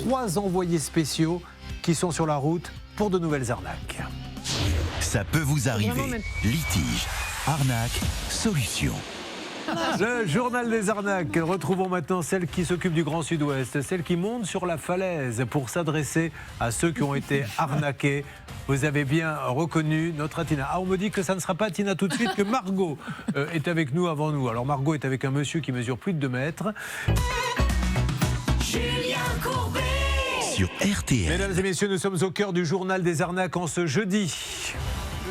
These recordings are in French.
3 envoyés spéciaux qui sont sur la route pour de nouvelles arnaques. Ça peut vous arriver. Litige, arnaque, solution. Le journal des arnaques. Retrouvons maintenant celle qui s'occupe du Grand Sud-Ouest, celle qui monte sur la falaise pour s'adresser à ceux qui ont été arnaqués. Vous avez bien reconnu notre Atina. Ah, on me dit que ça ne sera pas Tina tout de suite, que Margot est avec nous avant nous. Alors Margot est avec un monsieur qui mesure plus de 2 mètres. Julien Courbet sur RTL. Mesdames et messieurs, nous sommes au cœur du journal des arnaques en ce jeudi.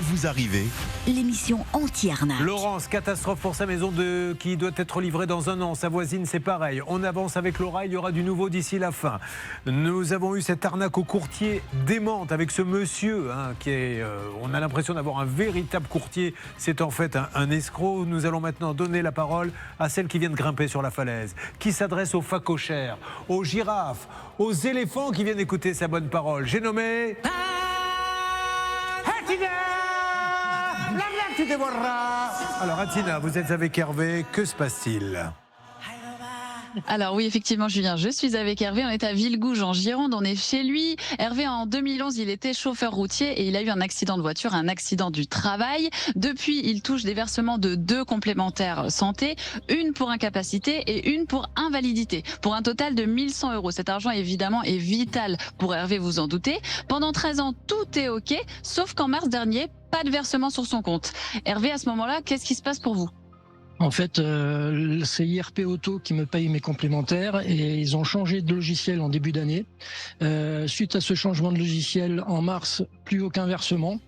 Vous arrivez. L'émission anti-arnaque. Laurence, catastrophe pour sa maison qui doit être livrée dans 1 an. Sa voisine, c'est pareil. On avance avec Laura, il y aura du nouveau d'ici la fin. Nous avons eu cette arnaque au courtier démente avec ce monsieur qui est... on a l'impression d'avoir un véritable courtier. C'est en fait un escroc. Nous allons maintenant donner la parole à celle qui vient de grimper sur la falaise, qui s'adresse aux phacochères, aux girafes, aux éléphants qui viennent écouter sa bonne parole. J'ai nommé... Alors Atina, vous êtes avec Hervé, que se passe-t-il ? Alors oui, effectivement, Julien, je suis avec Hervé. On est à Villegouge, en Gironde. On est chez lui. Hervé, en 2011, il était chauffeur routier et il a eu un accident de voiture, un accident du travail. Depuis, il touche des versements de 2 complémentaires santé, une pour incapacité et une pour invalidité, pour un total de 1 100 €. Cet argent, évidemment, est vital pour Hervé, vous en doutez. Pendant 13 ans, tout est OK, sauf qu'en mars dernier, pas de versement sur son compte. Hervé, à ce moment-là, qu'est-ce qui se passe pour vous ? En fait, c'est IRP Auto qui me paye mes complémentaires et ils ont changé de logiciel en début d'année. Suite à ce changement de logiciel, en mars, plus aucun versement.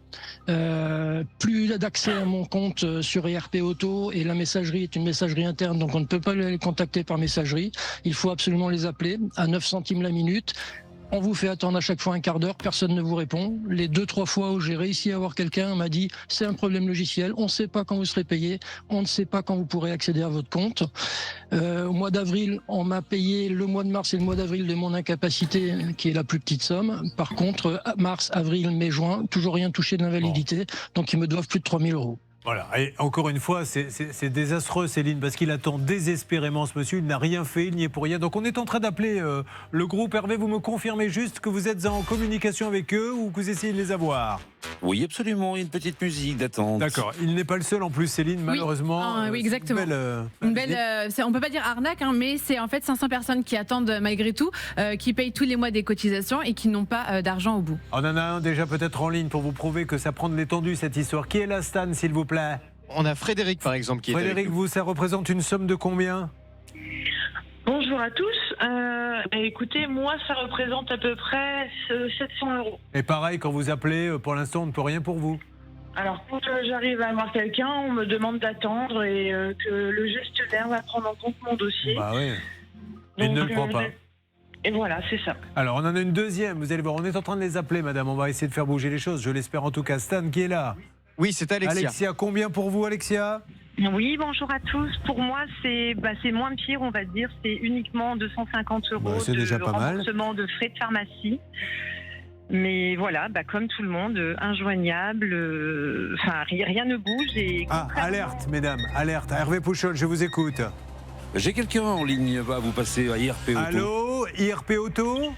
Plus d'accès à mon compte sur IRP Auto et la messagerie est une messagerie interne, donc on ne peut pas les contacter par messagerie. Il faut absolument les appeler à 9 centimes la minute. On vous fait attendre à chaque fois un quart d'heure, personne ne vous répond. Les 2-3 fois où j'ai réussi à avoir quelqu'un m'a dit c'est un problème logiciel, on ne sait pas quand vous serez payé, on ne sait pas quand vous pourrez accéder à votre compte. Au mois d'avril, on m'a payé le mois de mars et le mois d'avril de mon incapacité, qui est la plus petite somme. Par contre, mars, avril, mai, juin, toujours rien touché de l'invalidité, donc ils me doivent plus de 3 000 €. Voilà, et encore une fois, c'est désastreux, Céline, parce qu'il attend désespérément ce monsieur, il n'a rien fait, il n'y est pour rien. Donc on est en train d'appeler le groupe. Hervé, vous me confirmez juste que vous êtes en communication avec eux ou que vous essayez de les avoir ? Oui, absolument, il y a une petite musique d'attente. D'accord, il n'est pas le seul en plus, Céline, malheureusement. Oui, exactement. On ne peut pas dire arnaque, mais c'est en fait 500 personnes qui attendent malgré tout, qui payent tous les mois des cotisations et qui n'ont pas d'argent au bout. On en a un déjà peut-être en ligne pour vous prouver que ça prend de l'étendue cette histoire. Qui est là, Stan, s'il vous plaît ? On a Frédéric par exemple qui est Frédéric, vous, ça représente une somme de combien ? Bonjour à tous. Écoutez, moi, ça représente à peu près 700 €. Et pareil, quand vous appelez, pour l'instant, on ne peut rien pour vous. Alors, quand j'arrive à avoir quelqu'un, on me demande d'attendre et que le gestionnaire va prendre en compte mon dossier. Bah oui. Mais il ne le prend pas. Et voilà, c'est ça. Alors, on en a une deuxième. Vous allez voir, on est en train de les appeler, madame. On va essayer de faire bouger les choses. Je l'espère en tout cas. Stan, qui est là ? Oui, c'est Alexia. Alexia, combien pour vous, Alexia ? Oui, bonjour à tous. Pour moi, c'est moins pire, on va dire. C'est uniquement 250 € c'est déjà pas mal. Remboursement de frais de pharmacie. Mais voilà, comme tout le monde, injoignable. Rien ne bouge. Et alerte, mesdames, alerte. Hervé Pouchol, je vous écoute. J'ai quelqu'un en ligne à vous passer à IRP Auto. Allô, IRP Auto ?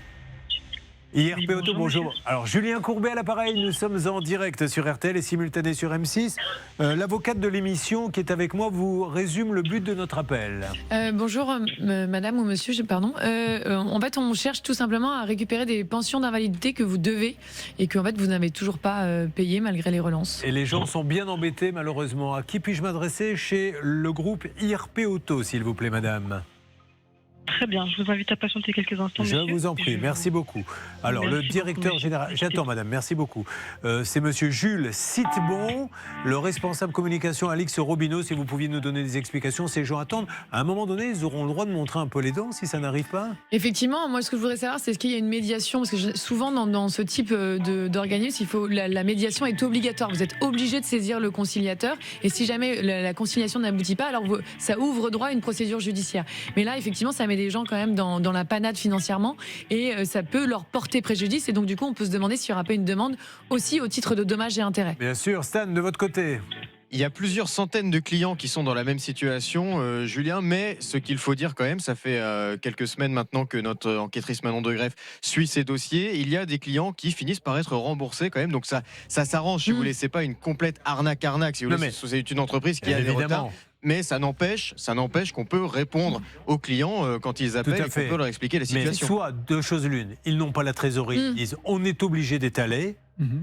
IRP Auto, bonjour. Alors, Julien Courbet à l'appareil, nous sommes en direct sur RTL et simultané sur M6. L'avocate de l'émission qui est avec moi vous résume le but de notre appel. Bonjour, madame ou monsieur, pardon. En fait, on cherche tout simplement à récupérer des pensions d'invalidité que vous devez et que en fait, vous n'avez toujours pas payé malgré les relances. Et les gens sont bien embêtés, malheureusement. À qui puis-je m'adresser chez le groupe IRP Auto, s'il vous plaît, madame ? Très bien, je vous invite à patienter quelques instants. Je monsieur. vous en prie, merci beaucoup. Alors, Merci le directeur beaucoup, général... J'attends, madame, merci beaucoup. C'est monsieur Jules Citebon, le responsable communication Alix Robineau. Si vous pouviez nous donner des explications, ces gens attendent. À un moment donné, ils auront le droit de montrer un peu les dents si ça n'arrive pas. Effectivement, moi, ce que je voudrais savoir, c'est est-ce qu'il y a une médiation ? Parce que souvent, dans ce type d'organisme, la médiation est obligatoire. Vous êtes obligé de saisir le conciliateur. Et si jamais la conciliation n'aboutit pas, alors ça ouvre droit à une procédure judiciaire. Mais là, effectivement, ça met des gens quand même dans la panade financièrement et ça peut leur porter préjudice. Et donc, du coup, on peut se demander s'il n'y aura pas une demande aussi au titre de dommages et intérêts. Bien sûr. Stan, de votre côté ? Il y a plusieurs centaines de clients qui sont dans la même situation, Julien, mais ce qu'il faut dire quand même, ça fait quelques semaines maintenant que notre enquêtrice Manon de Greff suit ces dossiers. Il y a des clients qui finissent par être remboursés quand même, donc ça s'arrange si vous voulez. C'est pas une complète arnaque, si vous voulez. C'est une entreprise qui a des retards. Mais ça n'empêche qu'on peut répondre aux clients quand ils appellent et qu'on peut leur expliquer la situation. Mais soit deux choses l'une, ils n'ont pas la trésorerie, ils disent on est obligé d'étaler.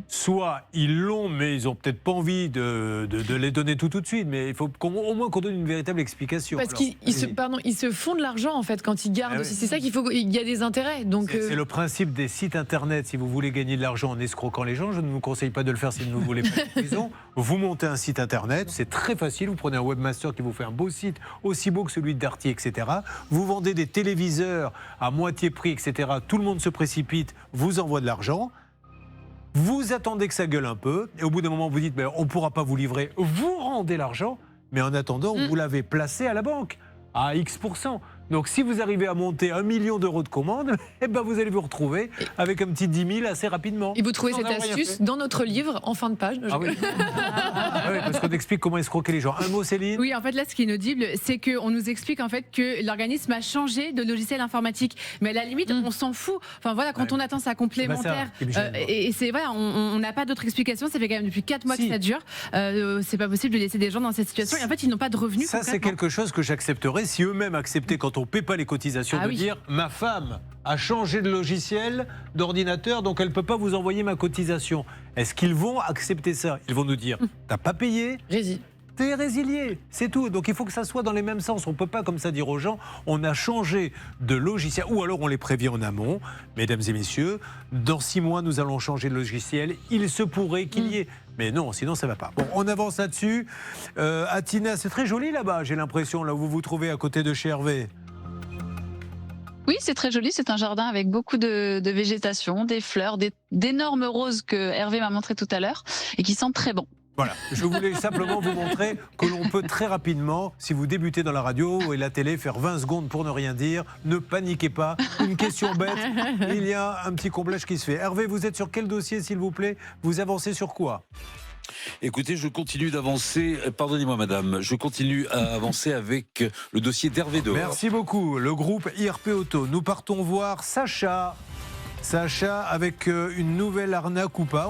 Soit ils l'ont, mais ils n'ont peut-être pas envie de les donner tout de suite. Mais il faut au moins qu'on donne une véritable explication. Parce qu'ils se font de l'argent en fait quand ils gardent aussi. C'est ça qu'il faut. Il y a des intérêts. Donc c'est le principe des sites internet. Si vous voulez gagner de l'argent en escroquant les gens, je ne vous conseille pas de le faire si vous ne voulez pas de prison. Vous montez un site internet, c'est très facile. Vous prenez un webmaster qui vous fait un beau site, aussi beau que celui de Darty, etc. Vous vendez des téléviseurs à moitié prix, etc. Tout le monde se précipite, vous envoie de l'argent. Vous attendez que ça gueule un peu, et au bout d'un moment, vous dites on ne pourra pas vous livrer. Vous rendez l'argent, mais en attendant, vous l'avez placé à la banque à X%. Donc si vous arrivez à monter 1 million d'euros de commandes, vous allez vous retrouver avec un petit 10 000 assez rapidement. Et vous trouvez cette astuce dans notre livre en fin de page. Ah oui. Parce qu'on explique comment escroquer les gens. Un mot, Céline ? Oui, en fait, là, ce qui est inaudible, c'est qu'on nous explique en fait que l'organisme a changé de logiciel informatique. Mais à la limite, on s'en fout. Enfin voilà, quand on attend sa complémentaire, et c'est voilà, on n'a pas d'autre explication. Ça fait quand même depuis 4 mois que ça dure. C'est pas possible de laisser des gens dans cette situation. Et en fait, ils n'ont pas de revenus. Ça, c'est quelque chose que j'accepterais si eux-mêmes acceptaient quand on ne paie pas les cotisations dire ma femme a changé de logiciel d'ordinateur, donc elle ne peut pas vous envoyer ma cotisation. Est-ce qu'ils vont accepter ça ? Ils vont nous dire t'as pas payé ? T'es résilié, c'est tout. Donc il faut que ça soit dans les mêmes sens. On ne peut pas comme ça dire aux gens on a changé de logiciel, ou alors on les prévient en amont. Mesdames et messieurs, dans 6 mois nous allons changer de logiciel. Il se pourrait qu'il y ait. Mais non, sinon ça ne va pas. Bon, on avance là-dessus. Atina, c'est très joli là-bas, j'ai l'impression, là où vous vous trouvez à côté de chez Hervé. Oui, c'est très joli. C'est un jardin avec beaucoup de végétation, des fleurs, d'énormes roses que Hervé m'a montré tout à l'heure et qui sentent très bon. Voilà, je voulais simplement vous montrer que l'on peut très rapidement, si vous débutez dans la radio et la télé, faire 20 secondes pour ne rien dire. Ne paniquez pas, une question bête, il y a un petit comblage qui se fait. Hervé, vous êtes sur quel dossier, s'il vous plaît ? Vous avancez sur quoi ? Écoutez, je continue d'avancer, pardonnez-moi madame, je continue à avancer avec le dossier d'Hervé Dehors. Merci beaucoup, le groupe IRP Auto. Nous partons voir Sacha avec une nouvelle arnaque ou pas.